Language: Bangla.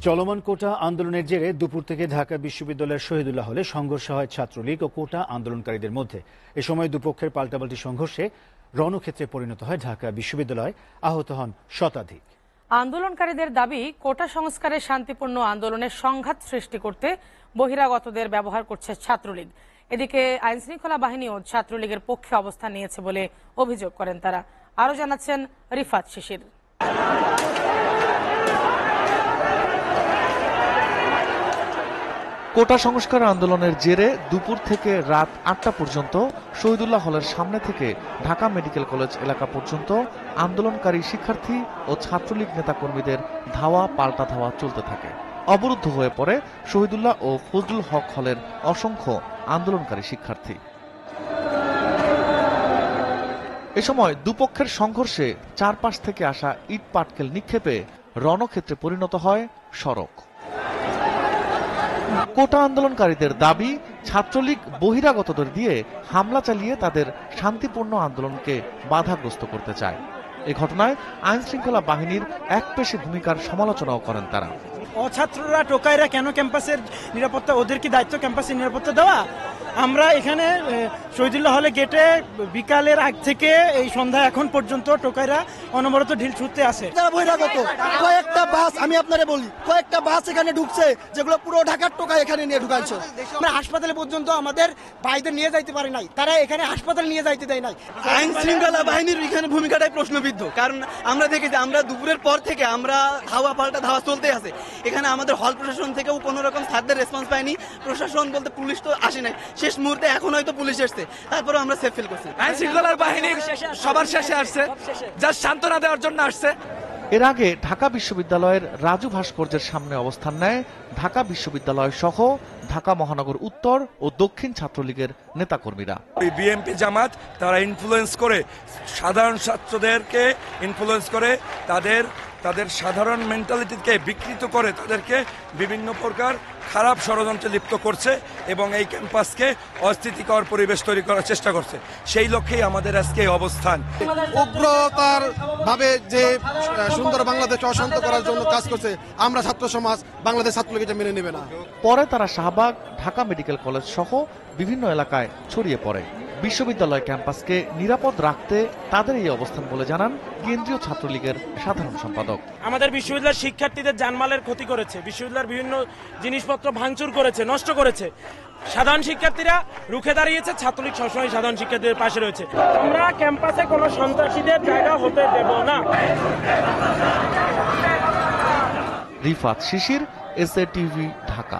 চলমান কোটা আন্দোলনের জেরে দুপুর থেকে ঢাকা বিশ্ববিদ্যালয়ের শহীদুল্লাহ হলে সংঘর্ষ হয় ছাত্রলীগ ও কোটা আন্দোলনকারীদের মধ্যে। এ সময় দুপক্ষের পাল্টাপাল্টি সংঘর্ষে রণক্ষেত্রে পরিণত হয় ঢাকা বিশ্ববিদ্যালয়, আহত হন শতাধিক। আন্দোলনকারীদের দাবি, কোটা সংস্কারের শান্তিপূর্ণ আন্দোলনের সংঘাত সৃষ্টি করতে বহিরাগতদের ব্যবহার করছে ছাত্রলীগ। এদিকে আইনশৃঙ্খলা বাহিনীও ছাত্রলীগের পক্ষে অবস্থান নিয়েছে বলে অভিযোগ করেন তারা। আরও জানাচ্ছেন রিফাত শিশির। কোটা সংস্কার আন্দোলনের জেরে দুপুর থেকে রাত ৮টা পর্যন্ত শহীদুল্লাহ হলের সামনে থেকে ঢাকা মেডিকেল কলেজ এলাকা পর্যন্ত আন্দোলনকারী শিক্ষার্থী ও ছাত্রলীগ নেতাকর্মীদের ধাওয়া পাল্টা ধাওয়া চলতে থাকে। অবরুদ্ধ হয়ে পড়ে শহীদুল্লাহ ও ফজলুল হক হলের অসংখ্য আন্দোলনকারী শিক্ষার্থী। এ সময় দুপক্ষের সংঘর্ষে চারপাশ থেকে আসা ইট পাটকেল নিক্ষেপে রণক্ষেত্রে পরিণত হয় সড়ক। কোটা আন্দোলনকারীদের দাবি, ছাত্রলীগ বহিরাগতদের দিয়ে হামলা চালিয়ে তাদের শান্তিপূর্ণ আন্দোলনকে বাধাগ্রস্ত করতে চায়। এ ঘটনায় আইনশৃঙ্খলা বাহিনীর একপেশে ভূমিকার সমালোচনাও করেন তারা। অছাত্ররা টোকাইরা কেন ক্যাম্পাসের নিরাপত্তা, ওদের কি দায়িত্ব ক্যাম্পাসের নিরাপত্তা দেওয়া? আমরা এখানে শহীদুল্লাহ হলে গেটে বিকালের আগ থেকে এই সন্ধ্যা এখন পর্যন্ত টোকাইরা অনবরত ঢিল ছুটতে আসে। বহিরাগত কয়েকটা বাস, আমি আপনারে বলি, কয়েকটা বাস এখানে ঢুকছে যেগুলো পুরো ঢাকার টোকা এখানে নিয়ে ঢুকাইছে। আমরা হাসপাতালে পর্যন্ত আমাদের ভাইদের নিয়ে যাইতে পারি নাই, তারা এখানে হাসপাতাল নিয়ে যাইতে দেয় নাই। আইন শৃঙ্খলা বাহিনীর এখানে ভূমিকাটাই প্রশ্নবিদ্ধ, কারণ আমরা দেখেছি আমরা দুপুরের পর থেকে আমরা ধাওয়া পাল্টা ধাওয়া চলতে আছে। এখানে আমাদের হল প্রশাসন থেকেও কোনো রকম ছাত্রদের রেসপন্স পাইনি। প্রশাসন বলতে পুলিশ তো আসে নাই, শেষ মুহূর্তে এখন হয়তো পুলিশ এসছে, তারপরে আমরা সেফ ফিল করছি। আইন শৃঙ্খলার বাহিনী সবার শেষে আসছে, যা সান্ত্বনা দেওয়ার জন্য আসছে। এর আগে ঢাকা বিশ্ববিদ্যালয়ের রাজু ভাস্কর্যের সামনে অবস্থান নেয় ঢাকা বিশ্ববিদ্যালয় সহ ঢাকা মহানগর উত্তর ও দক্ষিণ ছাত্রলীগের নেতাকর্মীরা। বিএনপি জামাত তারা ইনফ্লুয়েন্স করে, সাধারণ ছাত্রদেরকে ইনফ্লুয়েন্স করে, তাদের সাধারণ মেন্টালিটিকে বিকৃত করে, তাদেরকে বিভিন্ন প্রকার খারাপ ষড়যন্ত্রে লিপ্ত করছে এবং এই ক্যাম্পাসকে অস্থিতিকর পরিবেশ তৈরি করার চেষ্টা করছে। সেই লক্ষ্যেই আমাদের আজকে এই অবস্থান। উগ্রতার ভাবে যে সুন্দর বাংলাদেশ অশান্ত করার জন্য কাজ করছে, আমরা ছাত্র সমাজ বাংলাদেশ ছাত্রলীগ এটা মেনে নেবে না। পরে তারা শাহবাগ, ঢাকা মেডিকেল কলেজ সহ বিভিন্ন এলাকায় ছড়িয়ে পড়ে। বিশ্ববিদ্যালয় ক্যাম্পাসকে নিরাপদ রাখতে তাদের এই অবস্থান বলে জানান কেন্দ্রীয় ছাত্রলীগের সাধারণ সম্পাদক। আমাদের বিশ্ববিদ্যালয়ের শিক্ষার্থীদের জানমালের ক্ষতি করেছে, বিশ্ববিদ্যালয়ের বিভিন্ন জিনিসপত্র ভাঙচুর করেছে, নষ্ট করেছে। সাধারণ শিক্ষার্থীরা রুখে দাঁড়িয়েছে, ছাত্রলীগ সবসময় সাধারণ শিক্ষার্থীদের পাশে রয়েছে। আমরা ক্যাম্পাসে কোনো সন্ত্রাসীদের জায়গা হতে দেব না। রিফাত শিশির, এসএ টিভি, ঢাকা।